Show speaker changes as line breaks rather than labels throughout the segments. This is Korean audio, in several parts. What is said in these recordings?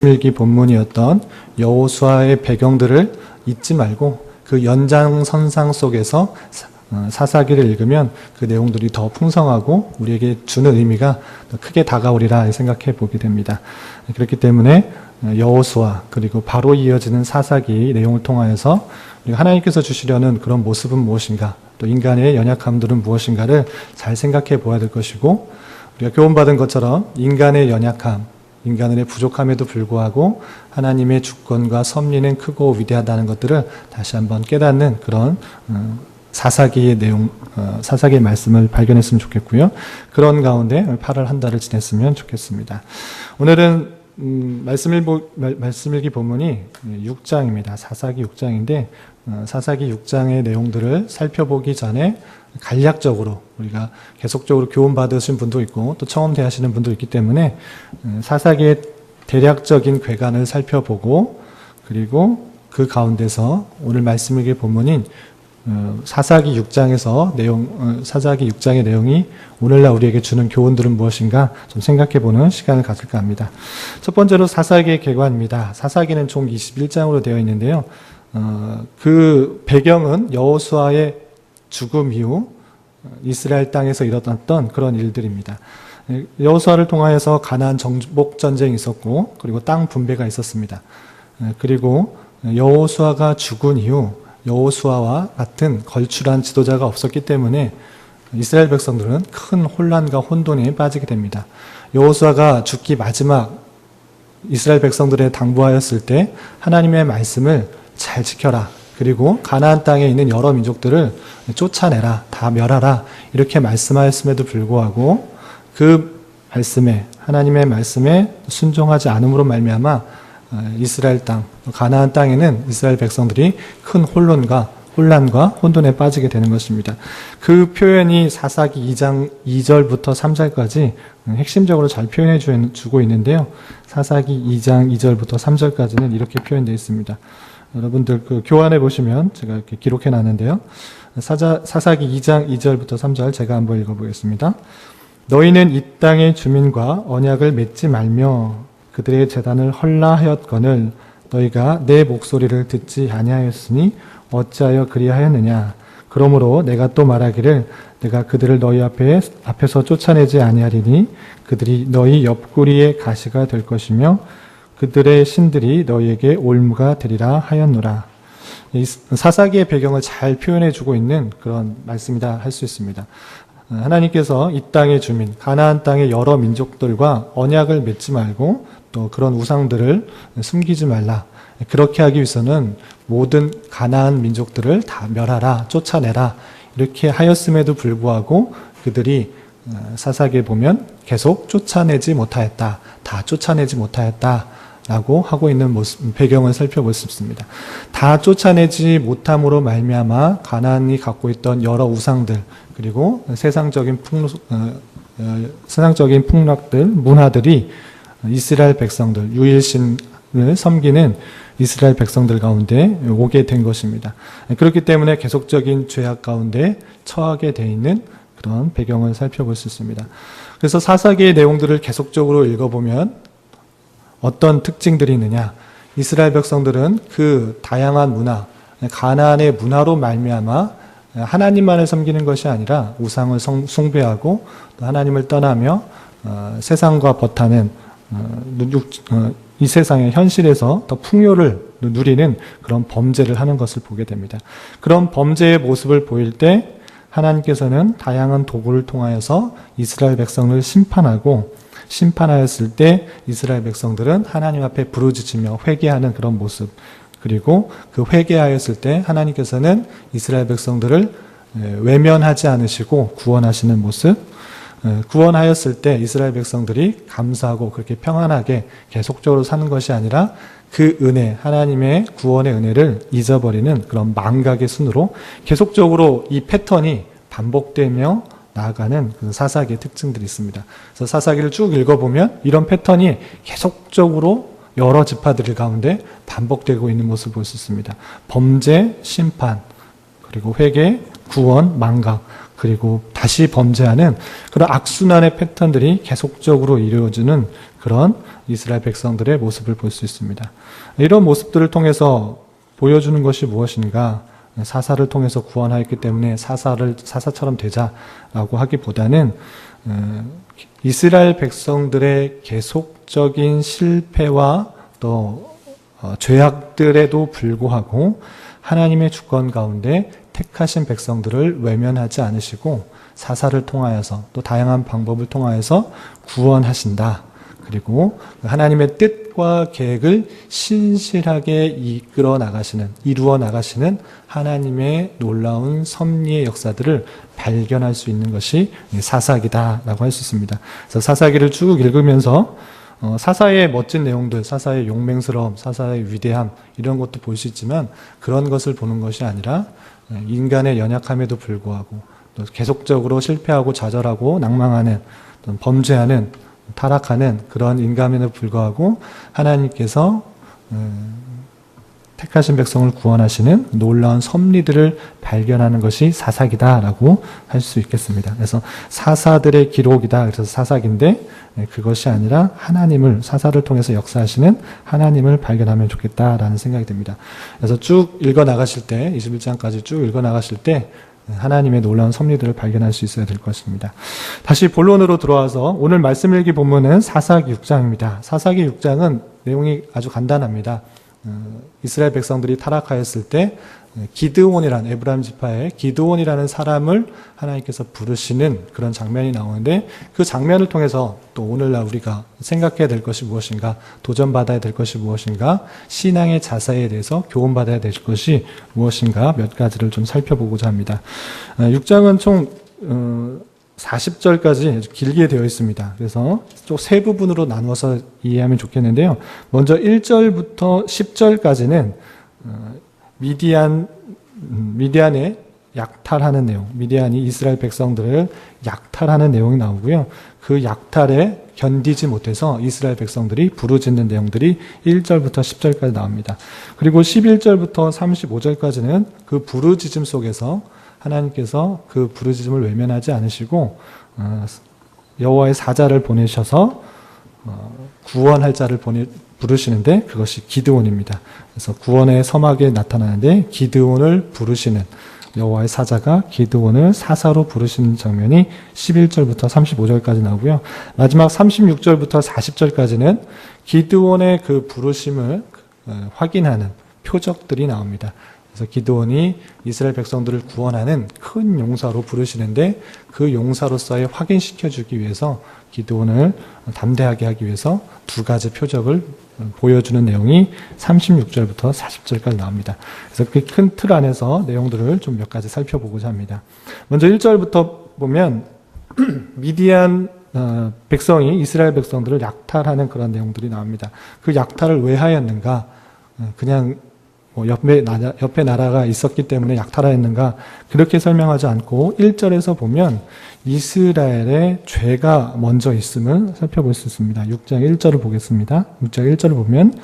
일기 본문이었던 여호수아의 배경들을 잊지 말고 그 연장선상 속에서 사사기를 읽으면 그 내용들이 더 풍성하고 우리에게 주는 의미가 더 크게 다가오리라 생각해 보게 됩니다. 그렇기 때문에 여호수아 그리고 바로 이어지는 사사기 내용을 통하여서 하나님께서 주시려는 그런 모습은 무엇인가, 또 인간의 연약함들은 무엇인가를 잘 생각해 보아야 될 것이고, 우리가 교훈받은 것처럼 인간의 연약함, 인간의 부족함에도 불구하고 하나님의 주권과 섭리는 크고 위대하다는 것들을 다시 한번 깨닫는 그런 사사기의 내용, 사사기의 말씀을 발견했으면 좋겠고요. 그런 가운데 8월 한 달을 지냈으면 좋겠습니다. 오늘은 말씀일기 본문이 6장입니다. 사사기 6장인데 사사기 6장의 내용들을 살펴보기 전에 간략적으로 우리가 계속적으로 교훈받으신 분도 있고 또 처음 대하시는 분도 있기 때문에 사사기의 대략적인 괴간을 살펴보고, 그리고 그 가운데서 오늘 말씀일기 본문인 사사기 6장에서 사사기 6장의 내용이 오늘날 우리에게 주는 교훈들은 무엇인가 좀 생각해보는 시간을 가질까 합니다. 첫 번째로 사사기의 개관입니다. 사사기는 총 21장으로 되어 있는데요. 그 배경은 여호수아의 죽음 이후 이스라엘 땅에서 일어났던 그런 일들입니다. 여호수아를 통하여서 가나안 정복 전쟁이 있었고, 그리고 땅 분배가 있었습니다. 그리고 여호수아가 죽은 이후 여호수아와 같은 걸출한 지도자가 없었기 때문에 이스라엘 백성들은 큰 혼란과 혼돈에 빠지게 됩니다. 여호수아가 죽기 마지막 이스라엘 백성들에 당부하였을 때 하나님의 말씀을 잘 지켜라, 그리고 가나안 땅에 있는 여러 민족들을 쫓아내라, 다 멸하라, 이렇게 말씀하였음에도 불구하고 그 말씀에, 하나님의 말씀에 순종하지 않음으로 말미암아 이스라엘 땅, 가나안 땅에는 이스라엘 백성들이 큰 혼란과 혼돈에 빠지게 되는 것입니다. 그 표현이 사사기 2장 2절부터 3절까지 핵심적으로 잘 표현해 주고 있는데요. 사사기 2장 2절부터 3절까지는 이렇게 표현되어 있습니다. 여러분들 그 교환해 보시면 제가 이렇게 기록해 놨는데요. 사사기 2장 2절부터 3절 제가 한번 읽어보겠습니다. 너희는 이 땅의 주민과 언약을 맺지 말며 그들의 제단을 헐라하였거늘 너희가 내 목소리를 듣지 아니하였으니 어찌하여 그리하였느냐. 그러므로 내가 또 말하기를 내가 그들을 너희 앞에서 쫓아내지 아니하리니 그들이 너희 옆구리의 가시가 될 것이며 그들의 신들이 너희에게 올무가 되리라 하였노라. 이 사사기의 배경을 잘 표현해주고 있는 그런 말씀이다 할 수 있습니다. 하나님께서 이 땅의 주민, 가나안 땅의 여러 민족들과 언약을 맺지 말고 또 그런 우상들을 숨기지 말라. 그렇게 하기 위해서는 모든 가나안 민족들을 다 멸하라, 쫓아내라, 이렇게 하였음에도 불구하고 그들이 사사기에 보면 계속 쫓아내지 못하였다, 다 쫓아내지 못하였다 라고 하고 있는 모습, 배경을 살펴볼 수 있습니다. 다 쫓아내지 못함으로 말미암아 가나안이 갖고 있던 여러 우상들, 그리고 세상적인 풍락들, 문화들이 이스라엘 백성들, 유일신을 섬기는 이스라엘 백성들 가운데 오게 된 것입니다. 그렇기 때문에 계속적인 죄악 가운데 처하게 돼 있는 그런 배경을 살펴볼 수 있습니다. 그래서 사사기의 내용들을 계속적으로 읽어보면 어떤 특징들이 있느냐? 이스라엘 백성들은 그 다양한 문화, 가나안의 문화로 말미암아 하나님만을 섬기는 것이 아니라 우상을 숭배하고 또 하나님을 떠나며 세상과 버타는 이 세상의 현실에서 더 풍요를 누리는 그런 범죄를 하는 것을 보게 됩니다. 그런 범죄의 모습을 보일 때 하나님께서는 다양한 도구를 통하여서 이스라엘 백성을 심판하였을 때 이스라엘 백성들은 하나님 앞에 부르짖으며 회개하는 그런 모습, 그리고 그 회개하였을 때 하나님께서는 이스라엘 백성들을 외면하지 않으시고 구원하시는 모습, 구원하였을 때 이스라엘 백성들이 감사하고 그렇게 평안하게 계속적으로 사는 것이 아니라 그 은혜, 하나님의 구원의 은혜를 잊어버리는 그런 망각의 순으로 계속적으로 이 패턴이 반복되며 나아가는 그 사사기의 특징들이 있습니다. 그래서 사사기를 쭉 읽어보면 이런 패턴이 계속적으로 여러 지파들 가운데 반복되고 있는 모습을 볼 수 있습니다. 범죄, 심판, 그리고 회개, 구원, 망각, 그리고 다시 범죄하는 그런 악순환의 패턴들이 계속적으로 이루어지는 그런 이스라엘 백성들의 모습을 볼 수 있습니다. 이런 모습들을 통해서 보여주는 것이 무엇인가? 사사를 통해서 구원하였기 때문에 사사처럼 되자라고 하기보다는 이스라엘 백성들의 계속적인 실패와 또 죄악들에도 불구하고 하나님의 주권 가운데 택하신 백성들을 외면하지 않으시고 사사를 통하여서 또 다양한 방법을 통하여서 구원하신다. 그리고 하나님의 뜻과 계획을 신실하게 이루어 나가시는 하나님의 놀라운 섭리의 역사들을 발견할 수 있는 것이 사사기다라고 할 수 있습니다. 그래서 사사기를 쭉 읽으면서 사사의 멋진 내용들, 사사의 용맹스러움, 사사의 위대함 이런 것도 볼 수 있지만 그런 것을 보는 것이 아니라 인간의 연약함에도 불구하고 또 계속적으로 실패하고 좌절하고 낭망하는 또 범죄하는 타락하는 그런 인간에도 불구하고 하나님께서 택하신 백성을 구원하시는 놀라운 섭리들을 발견하는 것이 사사기다라고 할 수 있겠습니다. 그래서 사사들의 기록이다. 그래서 사사기인데 그것이 아니라 하나님을 사사를 통해서 역사하시는 하나님을 발견하면 좋겠다라는 생각이 듭니다. 그래서 쭉 읽어 나가실 때 21장까지 쭉 읽어 나가실 때 하나님의 놀라운 섭리들을 발견할 수 있어야 될 것입니다. 다시 본론으로 들어와서 오늘 말씀 일기 본문은 사사기 6장입니다. 사사기 6장은 내용이 아주 간단합니다. 이스라엘 백성들이 타락하였을 때 기드온이라는 에브라임 지파의 기드온이라는 사람을 하나님께서 부르시는 그런 장면이 나오는데 그 장면을 통해서 또 오늘날 우리가 생각해야 될 것이 무엇인가, 도전받아야 될 것이 무엇인가, 신앙의 자세에 대해서 교훈받아야 될 것이 무엇인가 몇 가지를 좀 살펴보고자 합니다. 6장은 총 40절까지 길게 되어 있습니다. 그래서 좀 세 부분으로 나누어서 이해하면 좋겠는데요. 먼저 1절부터 10절까지는 미디안의 약탈하는 내용, 미디안이 이스라엘 백성들을 약탈하는 내용이 나오고요. 그 약탈에 견디지 못해서 이스라엘 백성들이 부르짖는 내용들이 1절부터 10절까지 나옵니다. 그리고 11절부터 35절까지는 그 부르짖음 속에서 하나님께서 그 부르짖음을 외면하지 않으시고 여호와의 사자를 보내셔서 구원할 자를 부르시는데 그것이 기드온입니다. 그래서 구원의 서막에 나타나는데 기드온을 부르시는 여호와의 사자가 기드온을 사사로 부르시는 장면이 11절부터 35절까지 나오고요. 마지막 36절부터 40절까지는 기드온의 그 부르심을 확인하는 표적들이 나옵니다. 그래서 기드온이 이스라엘 백성들을 구원하는 큰 용사로 부르시는데 그 용사로서의 확인시켜주기 위해서 기드온을 담대하게 하기 위해서 두 가지 표적을 보여주는 내용이 36절부터 40절까지 나옵니다. 그래서 그 큰 틀 안에서 내용들을 좀 몇 가지 살펴보고자 합니다. 먼저 1절부터 보면 미디안 백성이 이스라엘 백성들을 약탈하는 그런 내용들이 나옵니다. 그 약탈을 왜 하였는가? 그냥 옆에 나라가 있었기 때문에 약탈하였는가? 그렇게 설명하지 않고 1절에서 보면 이스라엘의 죄가 먼저 있음을 살펴볼 수 있습니다. 6장 1절을 보겠습니다. 6장 1절을 보면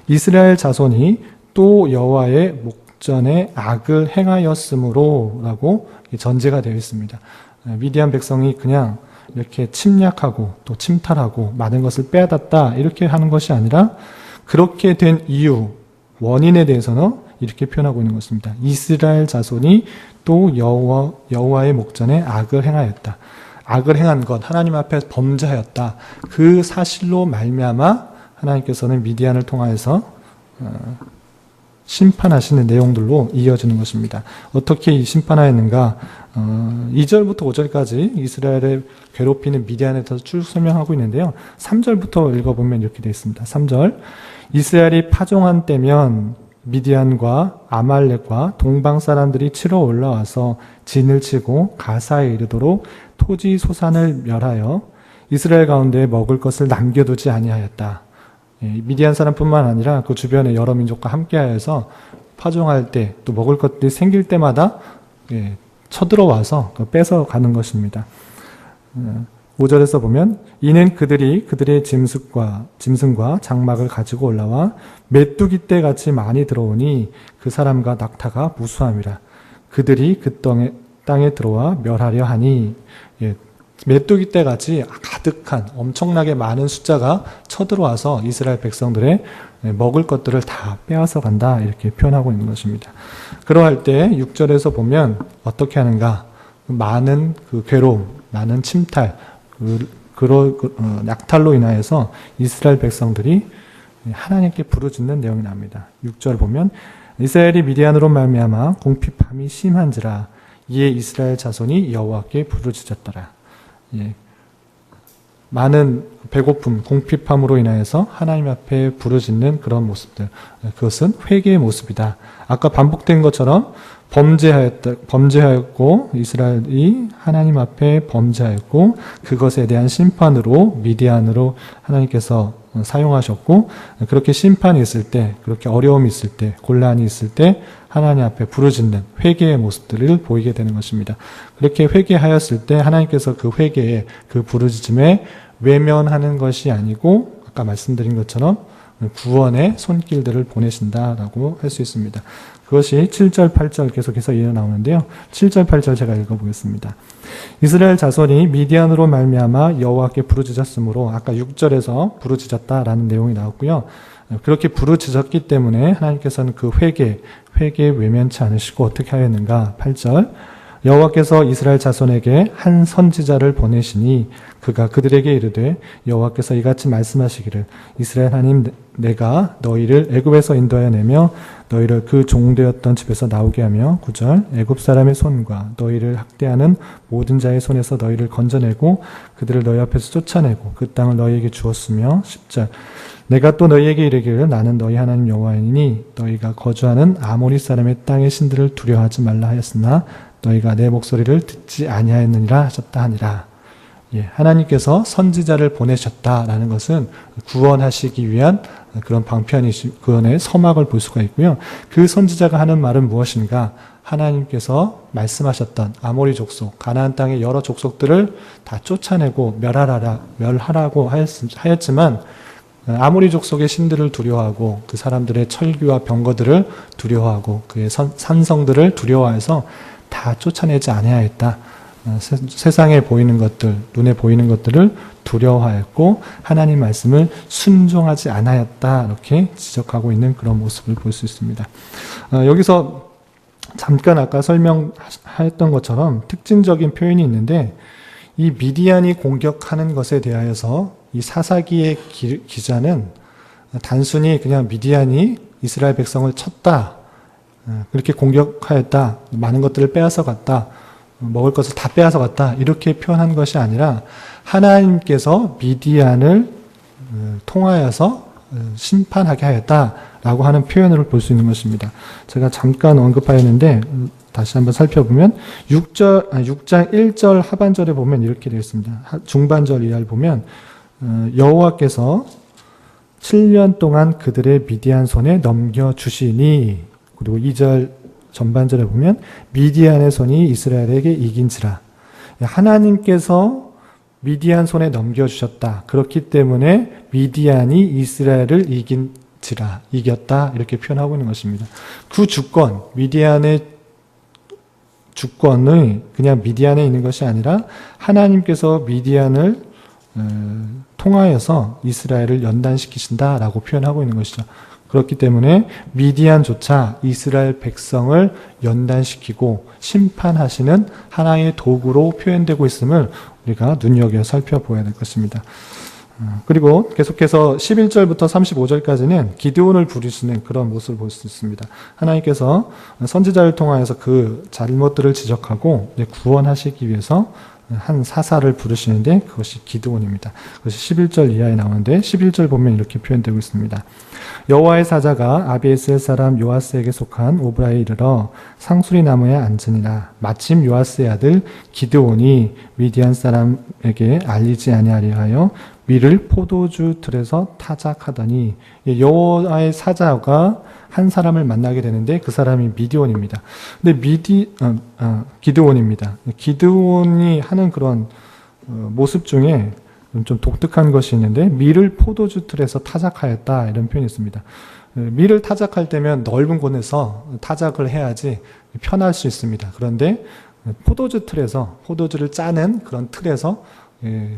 이스라엘 자손이 또 여호와의 목전에 악을 행하였으므로 라고 전제가 되어 있습니다. 미디안 백성이 그냥 이렇게 침략하고 또 침탈하고 많은 것을 빼앗았다 이렇게 하는 것이 아니라 그렇게 된 이유 원인에 대해서는 이렇게 표현하고 있는 것입니다. 이스라엘 자손이 또 여호와의 목전에 악을 행하였다. 악을 행한 것, 하나님 앞에 범죄하였다. 그 사실로 말미암아 하나님께서는 미디안을 통하여서 심판하시는 내용들로 이어지는 것입니다. 어떻게 이 심판하였는가? 2절부터 5절까지 이스라엘을 괴롭히는 미디안에 대해서 쭉 설명하고 있는데요. 3절부터 읽어보면 이렇게 되어 있습니다. 3절 이스라엘이 파종한 때면 미디안과 아말렉과 동방 사람들이 치러 올라와서 진을 치고 가사에 이르도록 토지 소산을 멸하여 이스라엘 가운데 먹을 것을 남겨두지 아니하였다. 미디안 사람뿐만 아니라 그 주변의 여러 민족과 함께하여서 파종할 때 또 먹을 것들이 생길 때마다 쳐들어와서 뺏어가는 것입니다. 5절에서 보면 이는 그들이 그들의 짐승과 장막을 가지고 올라와 메뚜기 떼 같이 많이 들어오니 그 사람과 낙타가 무수함이라. 그들이 그 땅에 들어와 멸하려 하니. 예, 메뚜기 떼같이 가득한 엄청나게 많은 숫자가 쳐들어와서 이스라엘 백성들의 먹을 것들을 다 빼앗아 간다, 이렇게 표현하고 있는 것입니다. 그러할 때 6절에서 보면 어떻게 하는가? 많은 그 괴로움, 많은 침탈, 약탈로 인하여서 이스라엘 백성들이 하나님께 부르짖는 내용이 나옵니다. 6절 보면 이스라엘이 미디안으로 말미암아 궁핍함이 심한지라 이에 이스라엘 자손이 여호와께 부르짖었더라. 예. 많은 배고픔, 궁핍함으로 인하여서 하나님 앞에 부르짖는 그런 모습들, 그것은 회개의 모습이다. 아까 반복된 것처럼 범죄하였고 이스라엘이 하나님 앞에 범죄하였고 그것에 대한 심판으로 미디안으로 하나님께서 사용하셨고, 그렇게 심판이 있을 때, 그렇게 어려움이 있을 때, 곤란이 있을 때 하나님 앞에 부르짖는 회개의 모습들을 보이게 되는 것입니다. 그렇게 회개하였을 때 하나님께서 그 회개에, 그 부르짖음에 외면하는 것이 아니고 아까 말씀드린 것처럼 구원의 손길들을 보내신다라고 할 수 있습니다. 그것이 7절, 8절 계속해서 이어나오는데요. 7절, 8절 제가 읽어보겠습니다. 이스라엘 자손이 미디안으로 말미암아 여호와께 부르짖었으므로, 아까 6절에서 부르짖었다라는 내용이 나왔고요. 그렇게 부르짖었기 때문에 하나님께서는 그 회개에 외면치 않으시고 어떻게 하였는가? 8절, 여호와께서 이스라엘 자손에게 한 선지자를 보내시니 그가 그들에게 이르되 여호와께서 이같이 말씀하시기를 이스라엘 하나님 내가 너희를 애굽에서 인도하여 내며 너희를 그 종되었던 집에서 나오게 하며 9절 애굽 사람의 손과 너희를 학대하는 모든 자의 손에서 너희를 건져내고 그들을 너희 앞에서 쫓아내고 그 땅을 너희에게 주었으며 10절 내가 또 너희에게 이르기를 나는 너희 하나님 여호와이니 너희가 거주하는 아모리 사람의 땅의 신들을 두려워하지 말라 하였으나 너희가 내 목소리를 듣지 아니하였느니라 하셨다 하니라. 예, 하나님께서 선지자를 보내셨다라는 것은 구원하시기 위한 그런 구원의 서막을 볼 수가 있고요. 그 선지자가 하는 말은 무엇인가? 하나님께서 말씀하셨던 아모리 족속, 가나안 땅의 여러 족속들을 다 쫓아내고 멸하라고 하였지만 아모리 족속의 신들을 두려워하고 그 사람들의 철기와 병거들을 두려워하고 그의 산성들을 두려워해서 다 쫓아내지 아니하였다. 세상에 보이는 것들, 눈에 보이는 것들을 두려워하였고 하나님 말씀을 순종하지 않았다. 이렇게 지적하고 있는 그런 모습을 볼 수 있습니다. 여기서 잠깐 아까 설명했던 것처럼 특징적인 표현이 있는데 이 미디안이 공격하는 것에 대하여서 이 사사기의 기자는 단순히 그냥 미디안이 이스라엘 백성을 쳤다, 그렇게 공격하였다, 많은 것들을 빼앗아 갔다, 먹을 것을 다 빼앗아 갔다, 이렇게 표현한 것이 아니라 하나님께서 미디안을 통하여서 심판하게 하였다라고 하는 표현을 볼 수 있는 것입니다. 제가 잠깐 언급하였는데 다시 한번 살펴보면 6장 1절 하반절에 보면 이렇게 되어 있습니다. 중반절 이하를 보면 여호와께서 7년 동안 그들의 미디안 손에 넘겨주시니, 그리고 2절 전반절에 보면 미디안의 손이 이스라엘에게 이긴지라. 하나님께서 미디안 손에 넘겨주셨다. 그렇기 때문에 미디안이 이스라엘을 이겼다. 이렇게 표현하고 있는 것입니다. 그 주권, 미디안의 주권은 그냥 미디안에 있는 것이 아니라 하나님께서 미디안을 통하여서 이스라엘을 연단시키신다라고 표현하고 있는 것이죠. 그렇기 때문에 미디안조차 이스라엘 백성을 연단시키고 심판하시는 하나의 도구로 표현되고 있음을 우리가 눈여겨 살펴보아야 될 것입니다. 그리고 계속해서 11절부터 35절까지는 기드온을 부르시는 그런 모습을 볼 수 있습니다. 하나님께서 선지자를 통하여서 그 잘못들을 지적하고 구원하시기 위해서 한 사사를 부르시는데 그것이 기드온입니다. 그것이 11절 이하에 나오는데 11절 보면 이렇게 표현되고 있습니다. 여호와의 사자가 아비에스의 사람 요아스에게 속한 오브라에 이르러 상수리 나무에 앉으니라. 마침 요아스의 아들 기드온이 미디안 사람에게 알리지 아니하려 하여 밀을 포도주 틀에서 타작하더니, 여호와의 사자가 한 사람을 만나게 되는데 그 사람이 미디온입니다. 근데 기드온입니다. 기드온이 하는 그런 모습 중에 좀 독특한 것이 있는데 밀을 포도주 틀에서 타작하였다, 이런 표현이 있습니다. 밀을 타작할 때면 넓은 곳에서 타작을 해야지 편할 수 있습니다. 그런데 포도주 틀에서 포도주를 짜는 그런 틀에서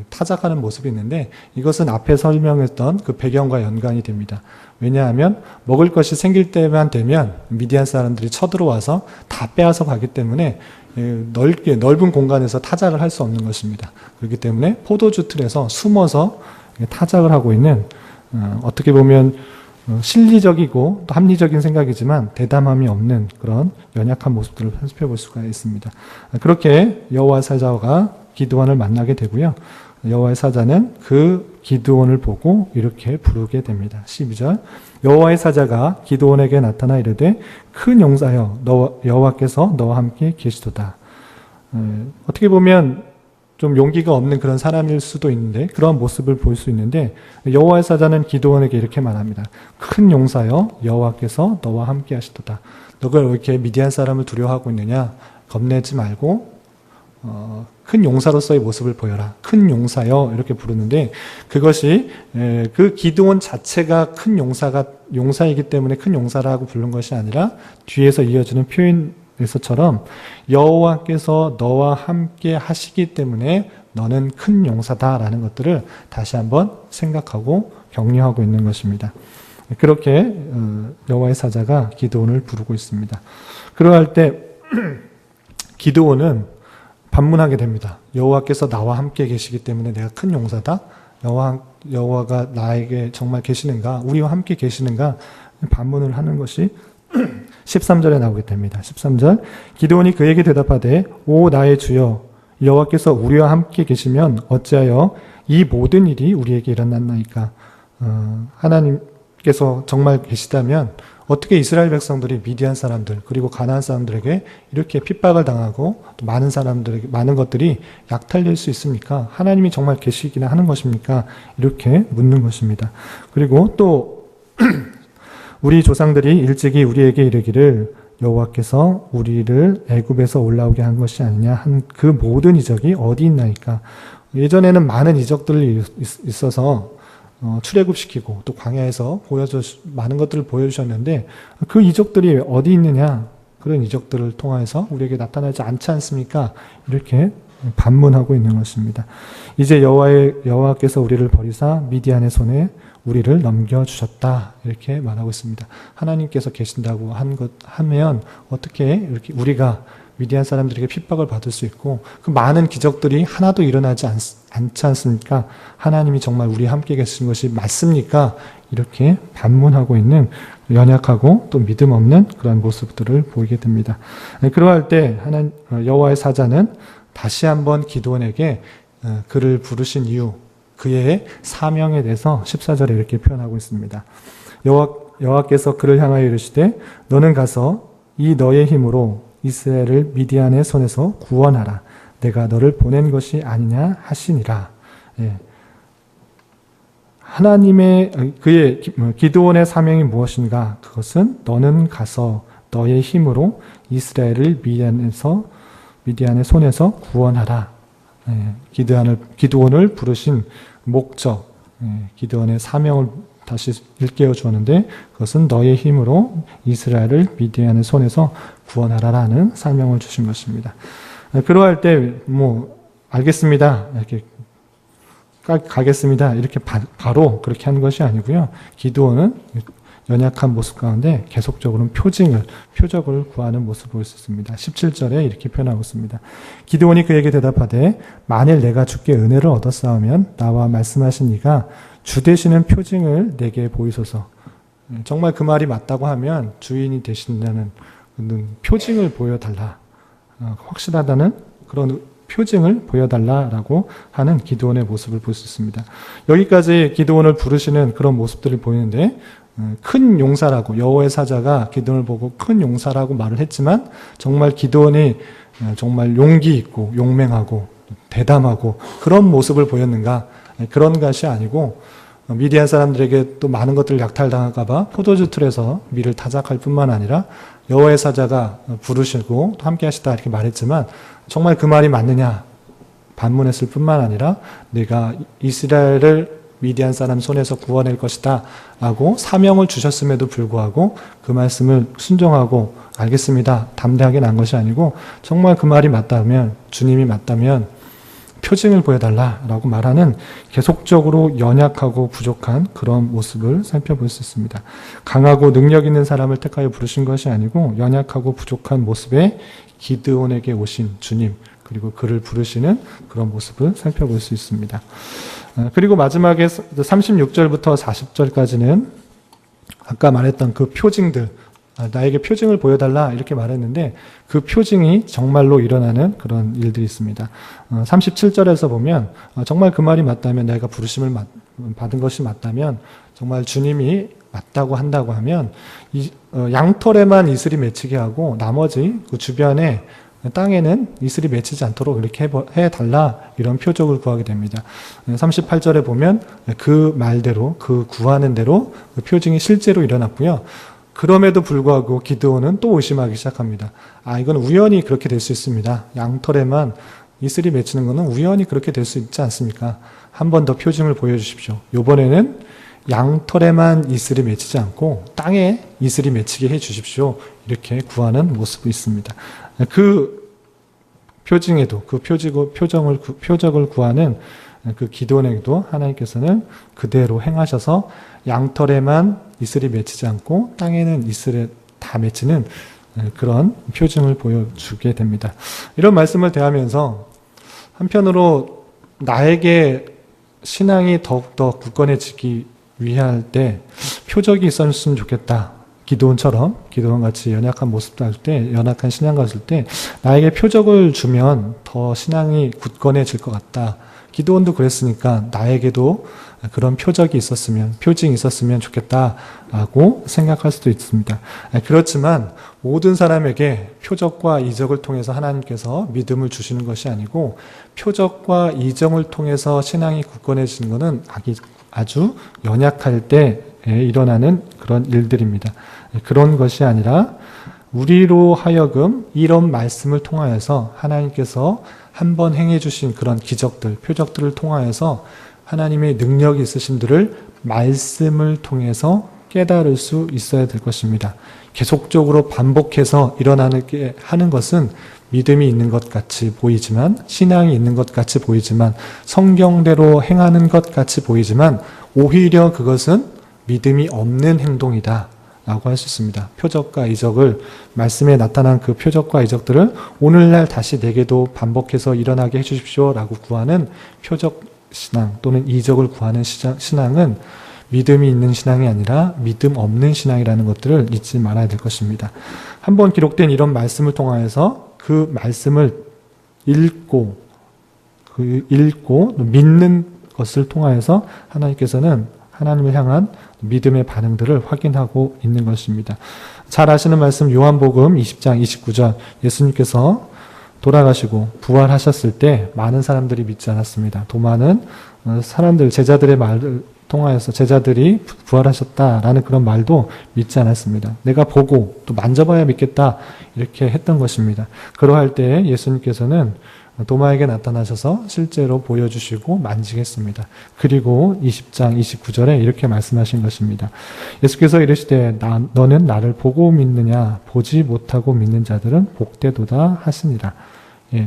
타작하는 모습이 있는데 이것은 앞에 설명했던 그 배경과 연관이 됩니다. 왜냐하면 먹을 것이 생길 때만 되면 미디안 사람들이 쳐들어와서 다 빼앗아 가기 때문에 넓은 공간에서 타작을 할 수 없는 것입니다. 그렇기 때문에 포도주 틀에서 숨어서 타작을 하고 있는 어떻게 보면 실리적이고 또 합리적인 생각이지만 대담함이 없는 그런 연약한 모습들을 살펴볼 수가 있습니다. 그렇게 여호와 사자가 기드온을 만나게 되고요. 여호와의 사자는 그 기드온을 보고 이렇게 부르게 됩니다. 12절 여호와의 사자가 기드온에게 나타나 이르되 큰 용사여 여호와께서 너와 함께 계시도다. 어떻게 보면 좀 용기가 없는 그런 사람일 수도 있는데 그런 모습을 볼 수 있는데 여호와의 사자는 기드온에게 이렇게 말합니다. 큰 용사여 여호와께서 너와 함께 하시도다. 너가 왜 이렇게 미디안 사람을 두려워하고 있느냐? 겁내지 말고 큰 용사로서의 모습을 보여라. 큰 용사여 이렇게 부르는데 그것이 그 기드온 자체가 큰 용사이기 때문에 큰 용사라고 부른 것이 아니라 뒤에서 이어지는 표현에서처럼 여호와께서 너와 함께 하시기 때문에 너는 큰 용사다라는 것들을 다시 한번 생각하고 격려하고 있는 것입니다. 그렇게 여호와의 사자가 기드온을 부르고 있습니다. 그러할 때 기드온은 반문하게 됩니다. 여호와께서 나와 함께 계시기 때문에 내가 큰 용사다. 여호와가 나에게 정말 계시는가? 우리와 함께 계시는가? 반문을 하는 것이 13절에 나오게 됩니다. 13절 기드온이 그에게 대답하되 오 나의 주여 여호와께서 우리와 함께 계시면 어찌하여 이 모든 일이 우리에게 일어났나이까? 하나님께서 정말 계시다면 어떻게 이스라엘 백성들이 미디안 사람들 그리고 가나안 사람들에게 이렇게 핍박을 당하고 또 많은 사람들에게 많은 것들이 약탈될 수 있습니까? 하나님이 정말 계시기나 하는 것입니까? 이렇게 묻는 것입니다. 그리고 또 우리 조상들이 일찍이 우리에게 이르기를 여호와께서 우리를 애굽에서 올라오게 한 것이 아니냐 한 그 모든 이적이 어디 있나이까? 예전에는 많은 이적들이 있어서 출애굽시키고 또 광야에서 많은 것들을 보여주셨는데 그 이적들이 어디 있느냐? 그런 이적들을 통해서 우리에게 나타나지 않지 않습니까? 이렇게 반문하고 있는 것입니다. 이제 여호와께서 우리를 버리사 미디안의 손에 우리를 넘겨주셨다. 이렇게 말하고 있습니다. 하나님께서 계신다고 하면 어떻게 이렇게 우리가 미디안 사람들에게 핍박을 받을 수 있고 그 많은 기적들이 하나도 일어나지 않지 않습니까? 하나님이 정말 우리 함께 계신 것이 맞습니까? 이렇게 반문하고 있는 연약하고 또 믿음 없는 그런 모습들을 보이게 됩니다. 그러할 때 여호와의 사자는 다시 한번 기드온에게 그를 부르신 이유, 그의 사명에 대해서 14절에 이렇게 표현하고 있습니다. 여호와께서 그를 향하여 이르시되 너는 가서 이 너의 힘으로 이스라엘을 미디안의 손에서 구원하라. 내가 너를 보낸 것이 아니냐 하시니라. 그의 기드온의 사명이 무엇인가? 그것은 너는 가서 너의 힘으로 이스라엘을 미디안의 손에서 구원하라. 기드온을 부르신 목적, 기드온의 사명을 다시 일깨워 주었는데 그것은 너의 힘으로 이스라엘을 미디안의 손에서 구원하라라는 사명을 주신 것입니다. 그러할 때 알겠습니다. 이렇게 가겠습니다. 이렇게 바로 그렇게 하는 것이 아니고요. 기드온은 연약한 모습 가운데 계속적으로 표적을 구하는 모습을 볼 수 있습니다. 17절에 이렇게 표현하고 있습니다. 기드온이 그에게 대답하되 만일 내가 주께 은혜를 얻었사오면 나와 말씀하신 이가 주 되시는 표징을 내게 보이소서. 정말 그 말이 맞다고 하면 주인이 되신다는 표징을 보여달라. 확실하다는 그런 표징을 보여달라라고 하는 기드온의 모습을 볼 수 있습니다. 여기까지 기드온을 부르시는 그런 모습들을 보이는데 큰 용사라고 여호와의 사자가 기드온을 보고 큰 용사라고 말을 했지만 정말 기드온이 정말 용기 있고 용맹하고 대담하고 그런 모습을 보였는가? 그런 것이 아니고 미디안 사람들에게 또 많은 것들을 약탈당할까 봐 포도주 틀에서 밀을 타작할 뿐만 아니라 여호와의 사자가 부르시고 또 함께 하시다 이렇게 말했지만 정말 그 말이 맞느냐 반문했을 뿐만 아니라 내가 이스라엘을 미디안 사람 손에서 구원할 것이다 라고 사명을 주셨음에도 불구하고 그 말씀을 순종하고 알겠습니다, 담대하게 난 것이 아니고 정말 그 말이 맞다면, 주님이 맞다면 표징을 보여달라라고 말하는 계속적으로 연약하고 부족한 그런 모습을 살펴볼 수 있습니다. 강하고 능력 있는 사람을 택하여 부르신 것이 아니고 연약하고 부족한 모습에 기드온에게 오신 주님, 그리고 그를 부르시는 그런 모습을 살펴볼 수 있습니다. 그리고 마지막에 36절부터 40절까지는 아까 말했던 그 표징들, 나에게 표징을 보여달라 이렇게 말했는데 그 표징이 정말로 일어나는 그런 일들이 있습니다. 37절에서 보면 정말 그 말이 맞다면, 내가 부르심을 받은 것이 맞다면, 정말 주님이 맞다고 한다고 하면 양털에만 이슬이 맺히게 하고 나머지 그 주변에 땅에는 이슬이 맺히지 않도록 이렇게 해달라, 이런 표적을 구하게 됩니다. 38절에 보면 그 말대로, 그 구하는 대로 그 표징이 실제로 일어났고요. 그럼에도 불구하고 기드온은 또 의심하기 시작합니다. 이건 우연히 그렇게 될 수 있습니다. 양털에만 이슬이 맺히는 것은 우연히 그렇게 될 수 있지 않습니까? 한 번 더 표징을 보여주십시오. 이번에는 양털에만 이슬이 맺히지 않고 땅에 이슬이 맺히게 해 주십시오. 이렇게 구하는 모습이 있습니다. 그 표징에도, 그 표적을 구하는 그 기드온에게도 하나님께서는 그대로 행하셔서 양털에만 이슬이 맺히지 않고 땅에는 이슬에 다 맺히는 그런 표징을 보여주게 됩니다. 이런 말씀을 대하면서 한편으로 나에게 신앙이 더욱더 굳건해지기 위할 때 표적이 있었으면 좋겠다. 기드온처럼, 기드온같이 연약한 모습 할 때, 연약한 신앙 가질 때 나에게 표적을 주면 더 신앙이 굳건해질 것 같다. 기드온도 그랬으니까 나에게도 그런 표적이 있었으면, 표징이 있었으면 좋겠다라고 생각할 수도 있습니다. 그렇지만 모든 사람에게 표적과 이적을 통해서 하나님께서 믿음을 주시는 것이 아니고 표적과 이적을 통해서 신앙이 굳건해지는 것은 아주 연약할 때 일어나는 그런 일들입니다. 그런 것이 아니라 우리로 하여금 이런 말씀을 통하여서 하나님께서 한번 행해 주신 그런 기적들, 표적들을 통하여서 하나님의 능력이 있으신들을 말씀을 통해서 깨달을 수 있어야 될 것입니다. 계속적으로 반복해서 일어나게 하는 것은 믿음이 있는 것 같이 보이지만, 신앙이 있는 것 같이 보이지만, 성경대로 행하는 것 같이 보이지만 오히려 그것은 믿음이 없는 행동이다 라고 할 수 있습니다. 표적과 이적을, 말씀에 나타난 그 표적과 이적들을 오늘날 다시 내게도 반복해서 일어나게 해주십시오 라고 구하는 표적 신앙 또는 이적을 구하는 신앙은 믿음이 있는 신앙이 아니라 믿음 없는 신앙이라는 것들을 잊지 말아야 될 것입니다. 한번 기록된 이런 말씀을 통하여서 그 말씀을 읽고 믿는 것을 통하여서 하나님께서는 하나님을 향한 믿음의 반응들을 확인하고 있는 것입니다. 잘 아시는 말씀 요한복음 20장 29절, 예수님께서 돌아가시고 부활하셨을 때 많은 사람들이 믿지 않았습니다. 또 많은 사람들, 제자들의 말을 통하여서 제자들이 부활하셨다라는 그런 말도 믿지 않았습니다. 내가 보고 또 만져봐야 믿겠다 이렇게 했던 것입니다. 그러할 때 예수님께서는 도마에게 나타나셔서 실제로 보여주시고 만지겠습니다. 그리고 20장 29절에 이렇게 말씀하신 것입니다. 예수께서 이르시되 너는 나를 보고 믿느냐, 보지 못하고 믿는 자들은 복되도다 하시니라.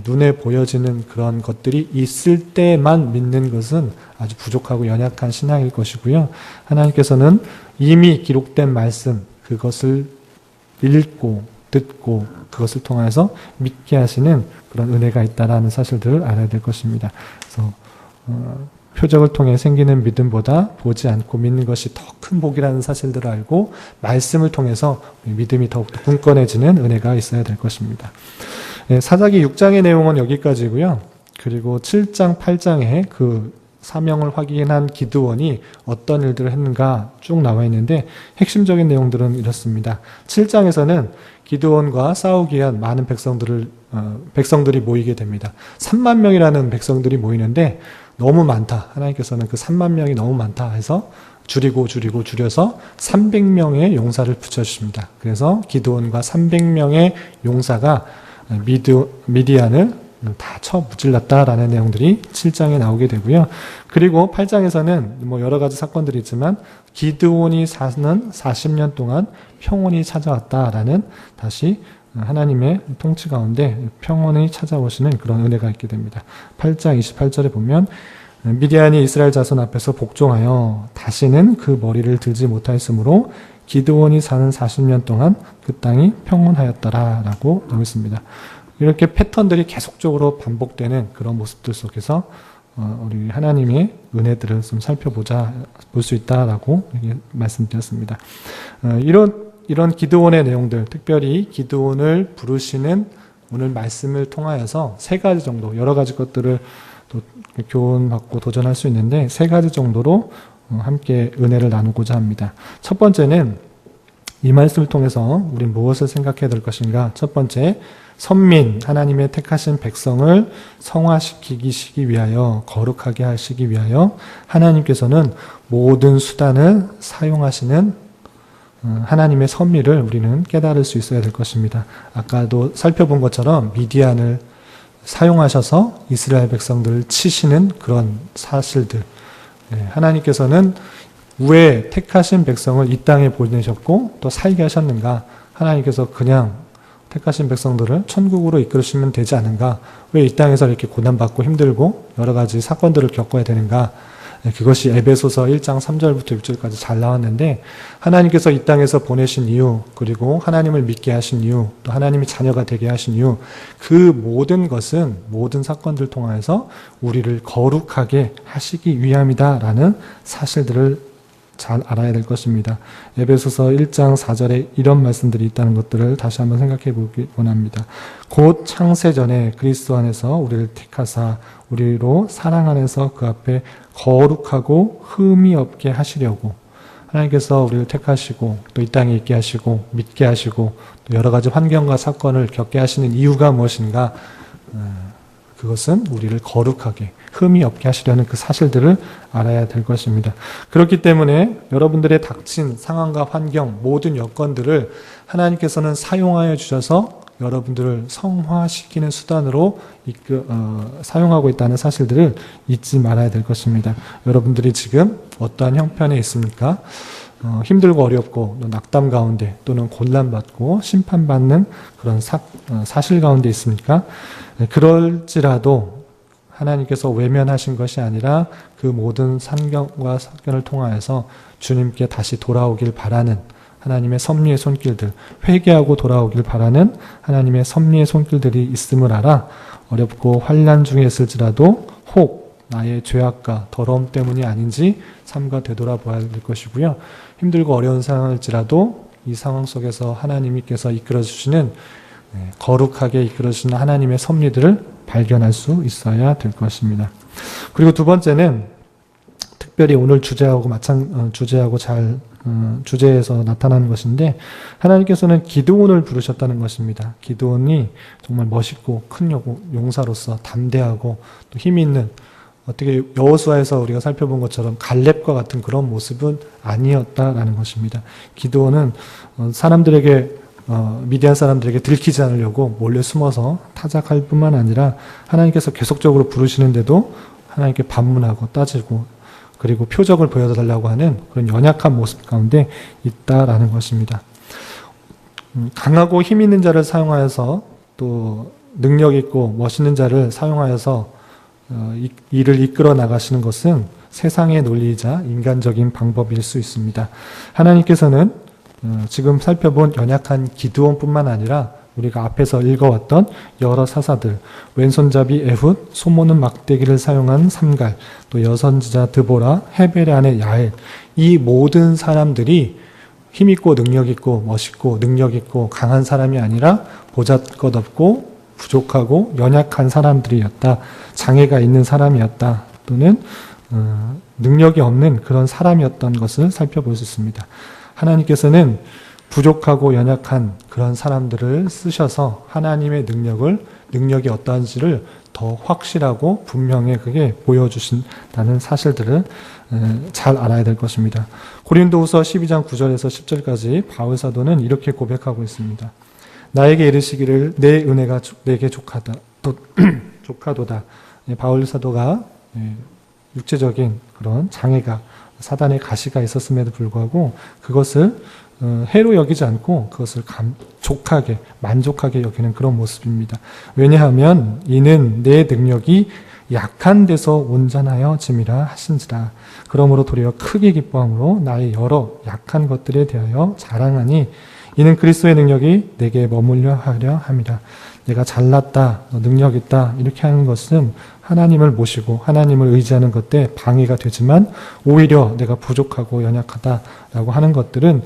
눈에 보여지는 그런 것들이 있을 때만 믿는 것은 아주 부족하고 연약한 신앙일 것이고요. 하나님께서는 이미 기록된 말씀, 그것을 읽고 듣고 그것을 통해서 믿게 하시는 그런 은혜가 있다라는 사실들을 알아야 될 것입니다. 그래서 표적을 통해 생기는 믿음보다 보지 않고 믿는 것이 더 큰 복이라는 사실들을 알고 말씀을 통해서 믿음이 더욱 굳건해지는 은혜가 있어야 될 것입니다. 사사기 6장의 내용은 여기까지고요. 그리고 7장, 8장에 그 사명을 확인한 기드온이 어떤 일들을 했는가 쭉 나와 있는데 핵심적인 내용들은 이렇습니다. 7장에서는 기드온과 싸우기 위한 많은 백성들이 모이게 됩니다. 3만 명이라는 백성들이 모이는데 너무 많다. 하나님께서는 그 3만 명이 너무 많다 해서 줄여서 300명의 용사를 붙여주십니다. 그래서 기드온과 300명의 용사가 미디안을 다 쳐 무찔렀다라는 내용들이 7장에 나오게 되고요. 그리고 8장에서는 뭐 여러 가지 사건들이 있지만 기드온이 사는 40년 동안 평온이 찾아왔다라는 다시 하나님의 통치 가운데 평온이 찾아오시는 그런 은혜가 있게 됩니다. 8장 28절에 보면 미디안이 이스라엘 자손 앞에서 복종하여 다시는 그 머리를 들지 못하였으므로 기드온이 사는 40년 동안 그 땅이 평온하였더라라고 나오고 있습니다. 이렇게 패턴들이 계속적으로 반복되는 그런 모습들 속에서 우리 하나님의 은혜들을 좀 살펴보자 볼 수 있다라고 말씀드렸습니다. 이런 기드온의 내용들, 특별히 기드온을 부르시는 오늘 말씀을 통하여서 세 가지 정도, 여러 가지 것들을 또 교훈받고 도전할 수 있는데 세 가지 정도로 함께 은혜를 나누고자 합니다. 첫 번째는 이 말씀을 통해서 우리 무엇을 생각해야 될 것인가? 첫 번째, 선민, 하나님의 택하신 백성을 성화시키기 위하여, 거룩하게 하시기 위하여 하나님께서는 모든 수단을 사용하시는 하나님의 섭리를 우리는 깨달을 수 있어야 될 것입니다. 아까도 살펴본 것처럼 미디안을 사용하셔서 이스라엘 백성들을 치시는 그런 사실들. 하나님께서는 왜 택하신 백성을 이 땅에 보내셨고 또 살게 하셨는가? 하나님께서 그냥 택하신 백성들을 천국으로 이끌으시면 되지 않은가? 왜 이 땅에서 이렇게 고난받고 힘들고 여러 가지 사건들을 겪어야 되는가? 그것이 에베소서 1장 3절부터 6절까지 잘 나왔는데 하나님께서 이 땅에서 보내신 이유, 그리고 하나님을 믿게 하신 이유, 또 하나님이 자녀가 되게 하신 이유, 그 모든 것은 모든 사건들 통하여서 우리를 거룩하게 하시기 위함이다라는 사실들을 잘 알아야 될 것입니다. 에베소서 1장 4절에 이런 말씀들이 있다는 것들을 다시 한번 생각해 보기 원합니다. 곧 창세 전에 그리스도 안에서 우리를 택하사 우리로 사랑 안에서 그 앞에 거룩하고 흠이 없게 하시려고, 하나님께서 우리를 택하시고 또 이 땅에 있게 하시고 믿게 하시고 또 여러 가지 환경과 사건을 겪게 하시는 이유가 무엇인가? 그것은 우리를 거룩하게, 흠이 없게 하시려는 그 사실들을 알아야 될 것입니다. 그렇기 때문에 여러분들의 닥친 상황과 환경, 모든 여건들을 하나님께서는 사용하여 주셔서 여러분들을 성화시키는 수단으로 사용하고 있다는 사실들을 잊지 말아야 될 것입니다. 여러분들이 지금 어떠한 형편에 있습니까? 힘들고 어렵고 낙담 가운데 또는 곤란받고 심판받는 그런 사실 가운데 있습니까? 그럴지라도 하나님께서 외면하신 것이 아니라 그 모든 산경과 사건을 통하여서 주님께 다시 돌아오길 바라는 하나님의 섭리의 손길들, 회개하고 돌아오길 바라는 하나님의 섭리의 손길들이 있음을 알아 어렵고 환난 중에 있을지라도 혹 나의 죄악과 더러움 때문이 아닌지 삼가 되돌아봐야 될 것이고요. 힘들고 어려운 상황일지라도 이 상황 속에서 하나님께서 이끌어주시는 거룩하게 이끌어주시는 하나님의 섭리들을 발견할 수 있어야 될 것입니다. 그리고 두 번째는 특별히 오늘 주제하고 잘 주제에서 나타나는 것인데 하나님께서는 기드온을 부르셨다는 것입니다. 기드온이 정말 멋있고 큰 용사로서 담대하고 또 힘이 있는, 어떻게 여호수아에서 우리가 살펴본 것처럼 갈렙과 같은 그런 모습은 아니었다라는 것입니다. 기드온은 미디안 사람들에게 들키지 않으려고 몰래 숨어서 타작할 뿐만 아니라 하나님께서 계속적으로 부르시는데도 하나님께 반문하고 따지고 그리고 표적을 보여달라고 하는 그런 연약한 모습 가운데 있다라는 것입니다. 강하고 힘 있는 자를 사용하여서 또 능력 있고 멋있는 자를 사용하여서 일을 이끌어 나가시는 것은 세상의 논리이자 인간적인 방법일 수 있습니다. 하나님께서는 지금 살펴본 연약한 기드온뿐만 아니라 우리가 앞에서 읽어왔던 여러 사사들, 왼손잡이 에훗, 소모는 막대기를 사용한 삼갈, 또 여선지자 드보라, 헤벨의 아내 야엘, 이 모든 사람들이 힘있고 능력있고 멋있고 능력있고 강한 사람이 아니라 보잘것없고 부족하고 연약한 사람들이었다. 장애가 있는 사람이었다. 또는 능력이 없는 그런 사람이었던 것을 살펴볼 수 있습니다. 하나님께서는 부족하고 연약한 그런 사람들을 쓰셔서 하나님의 능력이 어떠한지를 더 확실하고 분명하게 보여주신다는 사실들을 잘 알아야 될 것입니다. 고린도후서 12장 9절에서 10절까지 바울 사도는 이렇게 고백하고 있습니다. 나에게 이르시기를 내 은혜가 내게 족하다. 족하도다. 바울 사도가 육체적인 그런 장애가 사단의 가시가 있었음에도 불구하고 그것을 해로 여기지 않고 그것을 족하게 만족하게 여기는 그런 모습입니다. 왜냐하면 이는 내 능력이 약한 데서 온전하여 짐이라 하신지라. 그러므로 도리어 크게 기뻐함으로 나의 여러 약한 것들에 대하여 자랑하니 이는 그리스도의 능력이 내게 머물려 하려 함이라. 내가 잘났다, 능력 있다 이렇게 하는 것은 하나님을 모시고 하나님을 의지하는 것 때 방해가 되지만 오히려 내가 부족하고 연약하다라고 하는 것들은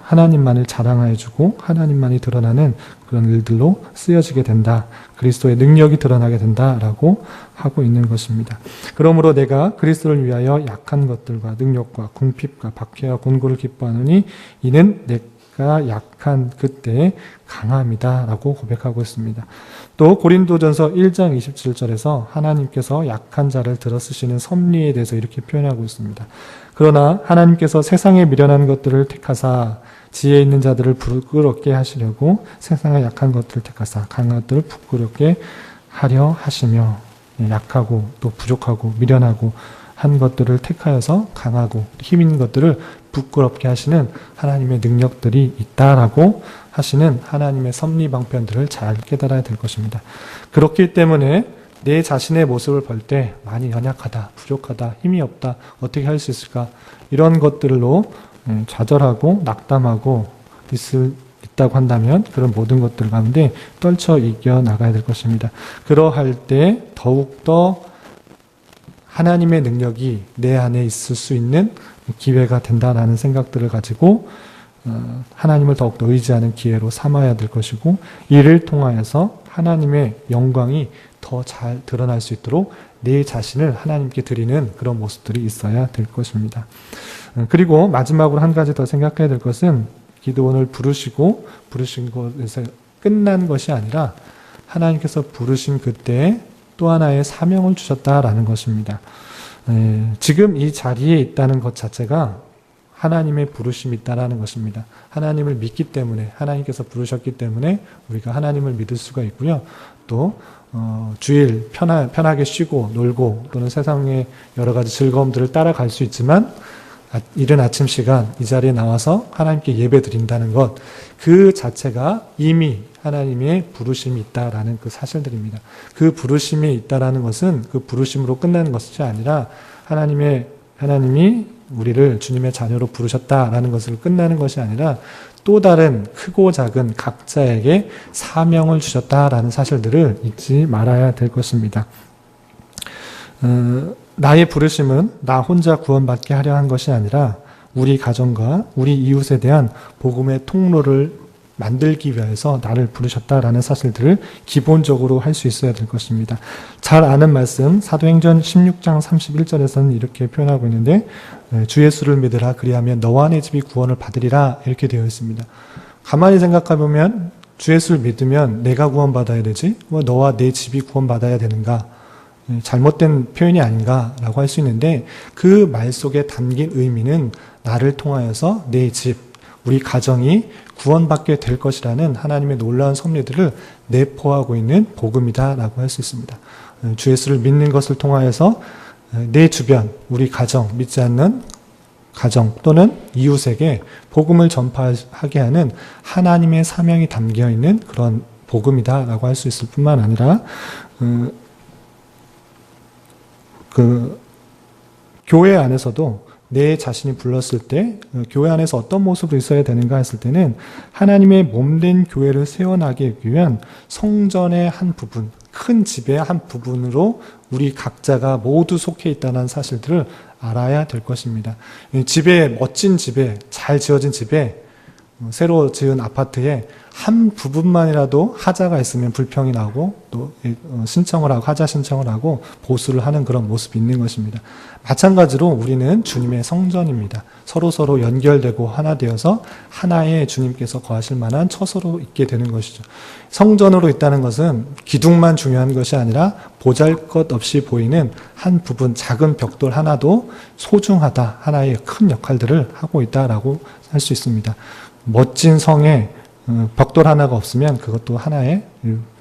하나님만을 자랑해주고 하나님만이 드러나는 그런 일들로 쓰여지게 된다. 그리스도의 능력이 드러나게 된다라고 하고 있는 것입니다. 그러므로 내가 그리스도를 위하여 약한 것들과 능력과 궁핍과 박해와 곤고를 기뻐하느니 이는 내가 약한 그때의 강함이다라고 고백하고 있습니다. 또 고린도전서 1장 27절에서 하나님께서 약한 자를 들어 쓰시는 섭리에 대해서 이렇게 표현하고 있습니다. 그러나 하나님께서 세상에 미련한 것들을 택하사 지혜 있는 자들을 부끄럽게 하시려고 세상의 약한 것들을 택하사 강한 것들을 부끄럽게 하려 하시며 약하고 또 부족하고 미련하고 한 것들을 택하여서 강하고 힘 있는 것들을 부끄럽게 하시는 하나님의 능력들이 있다라고 하시는 하나님의 섭리 방편들을 잘 깨달아야 될 것입니다. 그렇기 때문에 내 자신의 모습을 볼 때 많이 연약하다, 부족하다, 힘이 없다, 어떻게 할 수 있을까 이런 것들로 좌절하고 낙담하고 있다고 한다면 그런 모든 것들 가운데 떨쳐 이겨나가야 될 것입니다. 그러할 때 더욱더 하나님의 능력이 내 안에 있을 수 있는 기회가 된다라는 생각들을 가지고 하나님을 더욱더 의지하는 기회로 삼아야 될 것이고 이를 통하여서 하나님의 영광이 더 잘 드러날 수 있도록 내 자신을 하나님께 드리는 그런 모습들이 있어야 될 것입니다. 그리고 마지막으로 한 가지 더 생각해야 될 것은 기드온을 부르신 것에서 끝난 것이 아니라 하나님께서 부르신 그때에 또 하나의 사명을 주셨다라는 것입니다. 지금 이 자리에 있다는 것 자체가 하나님의 부르심이 있다라는 것입니다. 하나님을 믿기 때문에 하나님께서 부르셨기 때문에 우리가 하나님을 믿을 수가 있고요. 또 주일 편하게 쉬고 놀고 또는 세상의 여러 가지 즐거움들을 따라갈 수 있지만 이른 아침 시간 이 자리에 나와서 하나님께 예배 드린다는 것 그 자체가 이미 하나님의 부르심이 있다라는 그 사실들입니다. 그 부르심이 있다라는 것은 그 부르심으로 끝나는 것이 아니라 하나님이 우리를 주님의 자녀로 부르셨다라는 것을 끝나는 것이 아니라 또 다른 크고 작은 각자에게 사명을 주셨다라는 사실들을 잊지 말아야 될 것입니다. 나의 부르심은 나 혼자 구원받게 하려 한 것이 아니라 우리 가정과 우리 이웃에 대한 복음의 통로를 만들기 위해서 나를 부르셨다라는 사실들을 기본적으로 할 수 있어야 될 것입니다. 잘 아는 말씀 사도행전 16장 31절에서는 이렇게 표현하고 있는데 주 예수를 믿으라 그리하면 너와 내 집이 구원을 받으리라 이렇게 되어 있습니다. 가만히 생각해 보면 주 예수를 믿으면 내가 구원받아야 되지 뭐 너와 내 집이 구원받아야 되는가 잘못된 표현이 아닌가라고 할 수 있는데 그 말 속에 담긴 의미는 나를 통하여서 내 집, 우리 가정이 구원받게 될 것이라는 하나님의 놀라운 섭리들을 내포하고 있는 복음이다라고 할 수 있습니다. 주 예수를 믿는 것을 통하여서 내 주변, 우리 가정, 믿지 않는 가정 또는 이웃에게 복음을 전파하게 하는 하나님의 사명이 담겨 있는 그런 복음이다라고 할 수 있을 뿐만 아니라 교회 안에서도 내 자신이 불렀을 때 교회 안에서 어떤 모습으로 있어야 되는가 했을 때는 하나님의 몸된 교회를 세워나가기 위한 성전의 한 부분, 큰 집의 한 부분으로 우리 각자가 모두 속해 있다는 사실들을 알아야 될 것입니다. 집에 멋진 집에 잘 지어진 집에 새로 지은 아파트에 한 부분만이라도 하자가 있으면 불평이 나고 또 신청을 하고 하자 신청을 하고 보수를 하는 그런 모습이 있는 것입니다. 마찬가지로 우리는 주님의 성전입니다. 서로 연결되고 하나 되어서 하나의 주님께서 거하실 만한 처소로 있게 되는 것이죠. 성전으로 있다는 것은 기둥만 중요한 것이 아니라 보잘것없이 보이는 한 부분 작은 벽돌 하나도 소중하다. 하나의 큰 역할들을 하고 있다라고 할 수 있습니다. 멋진 성에 벽돌 하나가 없으면 그것도 하나의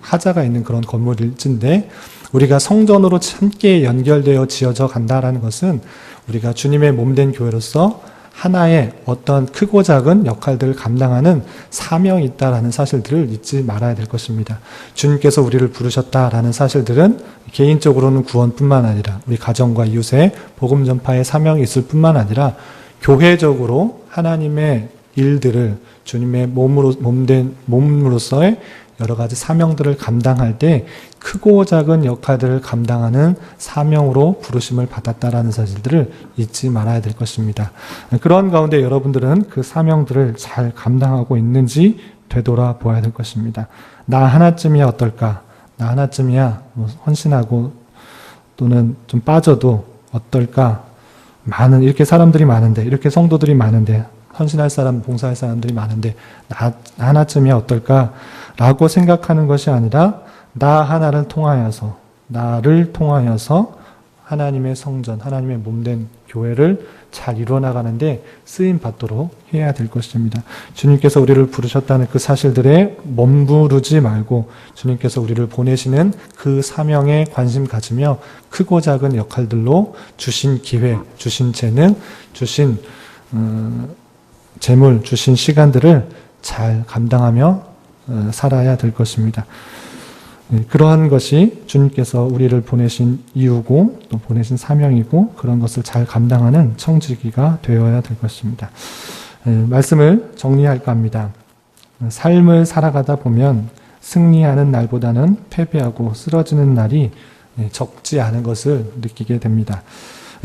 하자가 있는 그런 건물일진데, 우리가 성전으로 함께 연결되어 지어져 간다라는 것은 우리가 주님의 몸된 교회로서 하나의 어떤 크고 작은 역할들을 감당하는 사명이 있다라는 사실들을 잊지 말아야 될 것입니다. 주님께서 우리를 부르셨다라는 사실들은 개인적으로는 구원뿐만 아니라 우리 가정과 이웃의 복음 전파의 사명이 있을 뿐만 아니라 교회적으로 하나님의 일들을 주님의 몸으로서의 여러 가지 사명들을 감당할 때 크고 작은 역할들을 감당하는 사명으로 부르심을 받았다라는 사실들을 잊지 말아야 될 것입니다. 그런 가운데 여러분들은 그 사명들을 잘 감당하고 있는지 되돌아보아야 될 것입니다. 나 하나쯤이야 어떨까? 나 하나쯤이야 헌신하고 또는 좀 빠져도 어떨까? 이렇게 사람들이 많은데, 이렇게 성도들이 많은데, 헌신할 사람, 봉사할 사람들이 많은데 나 하나쯤이야 어떨까? 라고 생각하는 것이 아니라 나 하나를 통하여서, 나를 통하여서 하나님의 성전, 하나님의 몸된 교회를 잘 이루어나가는데 쓰임받도록 해야 될 것입니다. 주님께서 우리를 부르셨다는 그 사실들에 머무르지 말고 주님께서 우리를 보내시는 그 사명에 관심 가지며 크고 작은 역할들로 주신 기회, 주신 재능, 주신 재물, 주신 시간들을 잘 감당하며 살아야 될 것입니다. 그러한 것이 주님께서 우리를 보내신 이유고 또 보내신 사명이고 그런 것을 잘 감당하는 청지기가 되어야 될 것입니다. 말씀을 정리할까 합니다. 삶을 살아가다 보면 승리하는 날보다는 패배하고 쓰러지는 날이 적지 않은 것을 느끼게 됩니다.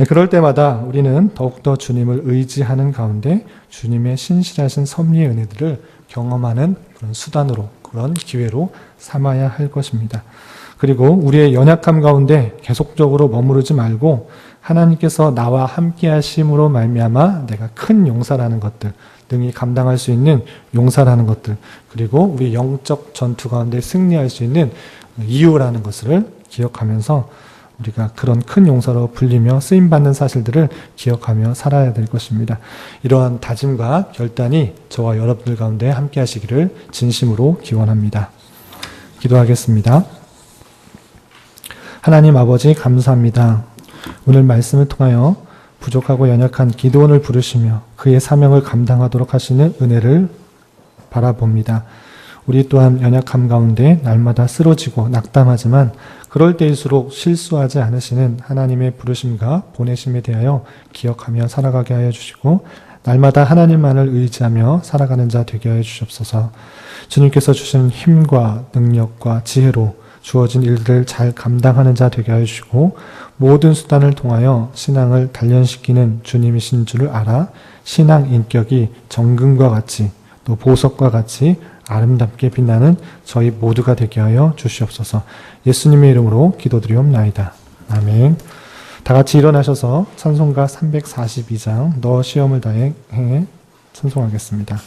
그럴 때마다 우리는 더욱더 주님을 의지하는 가운데 주님의 신실하신 섭리의 은혜들을 경험하는 그런 수단으로, 그런 기회로 삼아야 할 것입니다. 그리고 우리의 연약함 가운데 계속적으로 머무르지 말고 하나님께서 나와 함께 하심으로 말미암아 내가 큰 용사라는 것들, 능히 감당할 수 있는 용사라는 것들, 그리고 우리 영적 전투 가운데 승리할 수 있는 이유라는 것을 기억하면서 우리가 그런 큰 용사로 불리며 쓰임받는 사실들을 기억하며 살아야 될 것입니다. 이러한 다짐과 결단이 저와 여러분들 가운데 함께 하시기를 진심으로 기원합니다. 기도하겠습니다. 하나님 아버지 감사합니다. 오늘 말씀을 통하여 부족하고 연약한 기도원을 부르시며 그의 사명을 감당하도록 하시는 은혜를 바라봅니다. 우리 또한 연약함 가운데 날마다 쓰러지고 낙담하지만 그럴 때일수록 실수하지 않으시는 하나님의 부르심과 보내심에 대하여 기억하며 살아가게 하여 주시고 날마다 하나님만을 의지하며 살아가는 자 되게 하여 주시옵소서. 주님께서 주신 힘과 능력과 지혜로 주어진 일들을 잘 감당하는 자 되게 하여 주시고 모든 수단을 통하여 신앙을 단련시키는 주님이신 줄을 알아 신앙 인격이 정금과 같이 또 보석과 같이 아름답게 빛나는 저희 모두가 되게 하여 주시옵소서. 예수님의 이름으로 기도드리옵나이다. 아멘. 다 같이 일어나셔서 찬송가 342장 너 시험을 다해 행해 찬송하겠습니다.